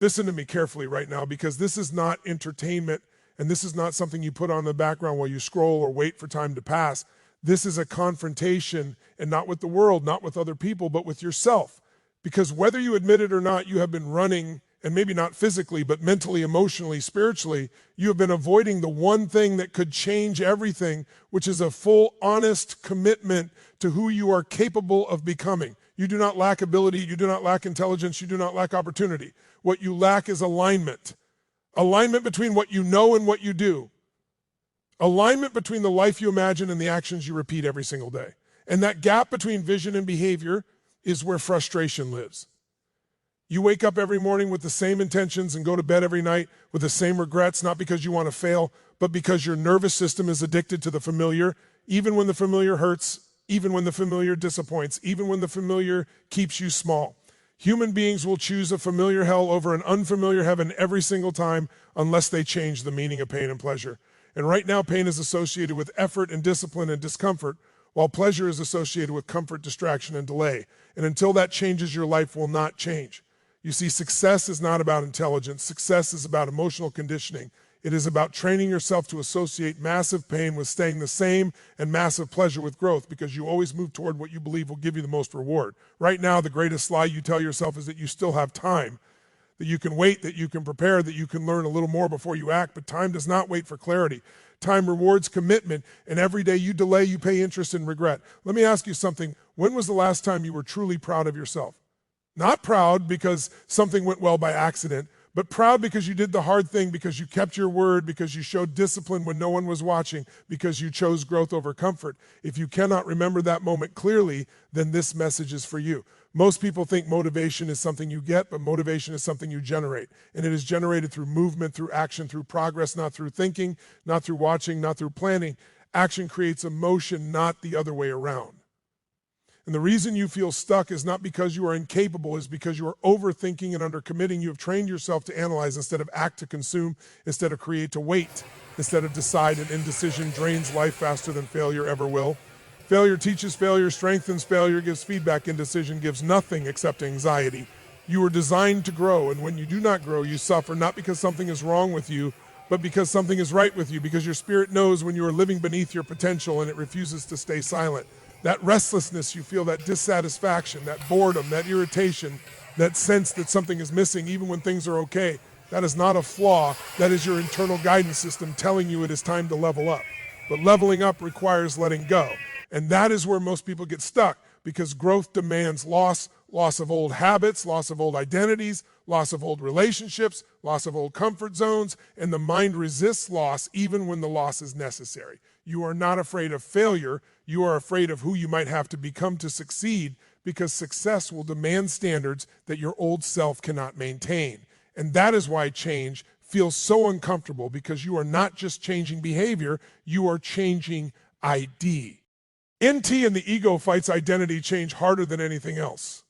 Listen to me carefully right now, because this is not entertainment, and this is not something you put on the background while you scroll or wait for time to pass. This is a confrontation, and not with the world, not with other people, but with yourself. Because whether you admit it or not, you have been running, and maybe not physically, but mentally, emotionally, spiritually, you have been avoiding the one thing that could change everything, which is a full, honest commitment to who you are capable of becoming. You do not lack ability, you do not lack intelligence, you do not lack opportunity. What you lack is alignment. Alignment between what you know and what you do. Alignment between the life you imagine and the actions you repeat every single day. And that gap between vision and behavior is where frustration lives. You wake up every morning with the same intentions and go to bed every night with the same regrets, not because you want to fail, but because your nervous system is addicted to the familiar, even when the familiar hurts, even when the familiar disappoints, even when the familiar keeps you small. Human beings will choose a familiar hell over an unfamiliar heaven every single time unless they change the meaning of pain and pleasure. And right now, pain is associated with effort and discipline and discomfort, while pleasure is associated with comfort, distraction, and delay. And until that changes, your life will not change. You see, success is not about intelligence. Success is about emotional conditioning. It is about training yourself to associate massive pain with staying the same and massive pleasure with growth, because you always move toward what you believe will give you the most reward. Right now, the greatest lie you tell yourself is that you still have time, that you can wait, that you can prepare, that you can learn a little more before you act, but time does not wait for clarity. Time rewards commitment, and every day you delay, you pay interest and regret. Let me ask you something. When was the last time you were truly proud of yourself? Not proud because something went well by accident, but proud because you did the hard thing, because you kept your word, because you showed discipline when no one was watching, because you chose growth over comfort. If you cannot remember that moment clearly, then this message is for you. Most people think motivation is something you get, but motivation is something you generate. And it is generated through movement, through action, through progress, not through thinking, not through watching, not through planning. Action creates emotion, not the other way around. And the reason you feel stuck is not because you are incapable, is because you are overthinking and undercommitting. You have trained yourself to analyze instead of act, to consume instead of create, to wait instead of decide, and indecision drains life faster than failure ever will. Failure teaches failure, strengthens failure, gives feedback. Indecision gives nothing except anxiety. You are designed to grow, and when you do not grow, you suffer, not because something is wrong with you, but because something is right with you, because your spirit knows when you are living beneath your potential and it refuses to stay silent. That restlessness you feel, that dissatisfaction, that boredom, that irritation, that sense that something is missing even when things are okay, that is not a flaw. That is your internal guidance system telling you it is time to level up. But leveling up requires letting go. And that is where most people get stuck, because growth demands loss of old habits, loss of old identities, loss of old relationships, loss of old comfort zones, and the mind resists loss even when the loss is necessary. You are not afraid of failure. You are afraid of who you might have to become to succeed, because success will demand standards that your old self cannot maintain. And that is why change feels so uncomfortable, because you are not just changing behavior, you are changing ID. NT and the ego fights identity change harder than anything else.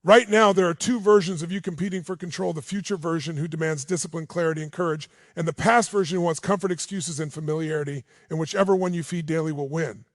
Right now, there are two versions of you competing for control: the future version, who demands discipline, clarity, and courage, and the past version, who wants comfort, excuses, and familiarity, and whichever one you feed daily will win.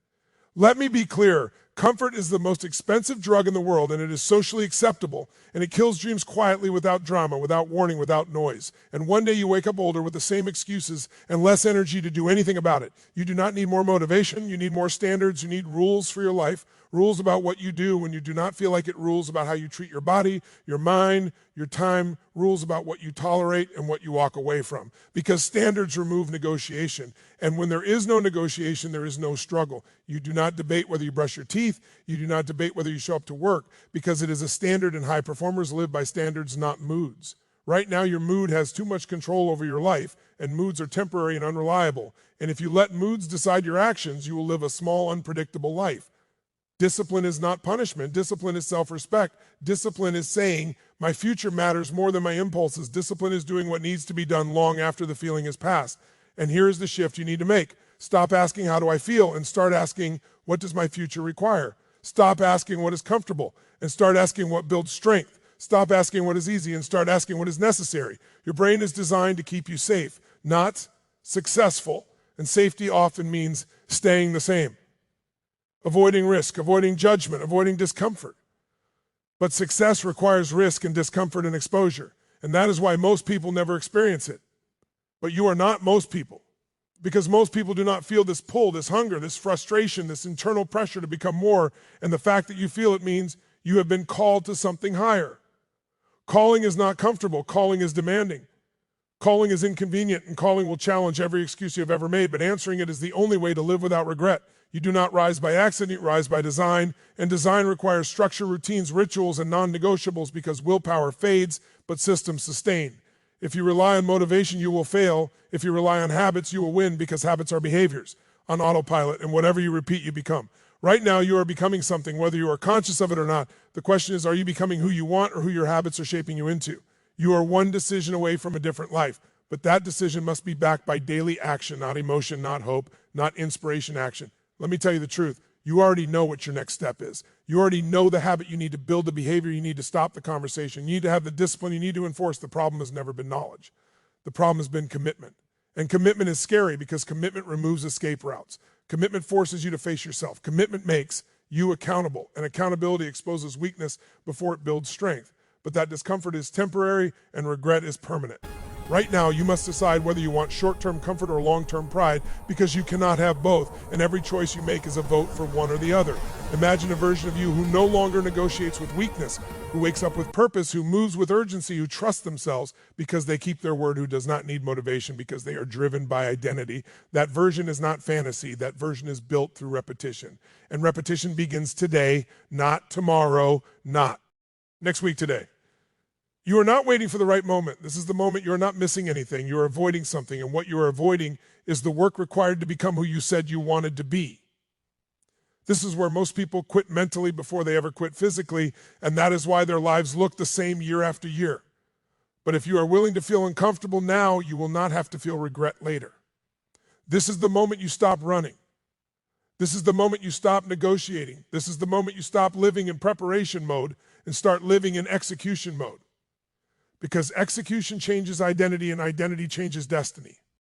Let me be clear. Comfort is the most expensive drug in the world, and it is socially acceptable, and it kills dreams quietly, without drama, without warning, without noise. And one day you wake up older with the same excuses and less energy to do anything about it. You do not need more motivation. You need more standards. You need rules for your life, rules about what you do when you do not feel like it, rules about how you treat your body, your mind, your time, rules about what you tolerate and what you walk away from. Because standards remove negotiation. And when there is no negotiation, there is no struggle. You do not debate whether you brush your teeth. You do not debate whether you show up to work, because it is a standard, and high performers live by standards, not moods. Right now, your mood has too much control over your life, and moods are temporary and unreliable. And if you let moods decide your actions, you will live a small, unpredictable life. Discipline is not punishment. Discipline is self-respect. Discipline is saying, my future matters more than my impulses. Discipline is doing what needs to be done long after the feeling has passed. And here's the shift you need to make. Stop asking, how do I feel? And start asking, what does my future require? Stop asking what is comfortable and start asking what builds strength. Stop asking what is easy and start asking what is necessary. Your brain is designed to keep you safe, not successful. And safety often means staying the same. Avoiding risk, avoiding judgment, avoiding discomfort. But success requires risk and discomfort and exposure. And that is why most people never experience it. But you are not most people, because most people do not feel this pull, this hunger, this frustration, this internal pressure to become more. And the fact that you feel it means you have been called to something higher. Calling is not comfortable. Calling is demanding. Calling is inconvenient, and calling will challenge every excuse you have ever made, but answering it is the only way to live without regret. You do not rise by accident, you rise by design, and design requires structure, routines, rituals, and non-negotiables because willpower fades, but systems sustain. If you rely on motivation, you will fail. If you rely on habits, you will win because habits are behaviors on autopilot, and whatever you repeat, you become. Right now, you are becoming something, whether you are conscious of it or not. The question is, are you becoming who you want or who your habits are shaping you into? You are one decision away from a different life, but that decision must be backed by daily action, not emotion, not hope, not inspiration action. Let me tell you the truth. You already know what your next step is. You already know the habit you need to build, the behavior you need to stop the conversation. You need to have the discipline you need to enforce. The problem has never been knowledge. The problem has been commitment. And commitment is scary because commitment removes escape routes. Commitment forces you to face yourself. Commitment makes you accountable, and accountability exposes weakness before it builds strength. But that discomfort is temporary and regret is permanent. Right now, you must decide whether you want short-term comfort or long-term pride, because you cannot have both, and every choice you make is a vote for one or the other. Imagine a version of you who no longer negotiates with weakness, who wakes up with purpose, who moves with urgency, who trusts themselves because they keep their word, who does not need motivation because they are driven by identity. That version is not fantasy. That version is built through repetition. And repetition begins today, not tomorrow, not next week, today. You are not waiting for the right moment. This is the moment. You are not missing anything. You are avoiding something, and what you are avoiding is the work required to become who you said you wanted to be. This is where most people quit mentally before they ever quit physically, and that is why their lives look the same year after year. But if you are willing to feel uncomfortable now, you will not have to feel regret later. This is the moment you stop running. This is the moment you stop negotiating. This is the moment you stop living in preparation mode and start living in execution mode. Because execution changes identity and identity changes destiny.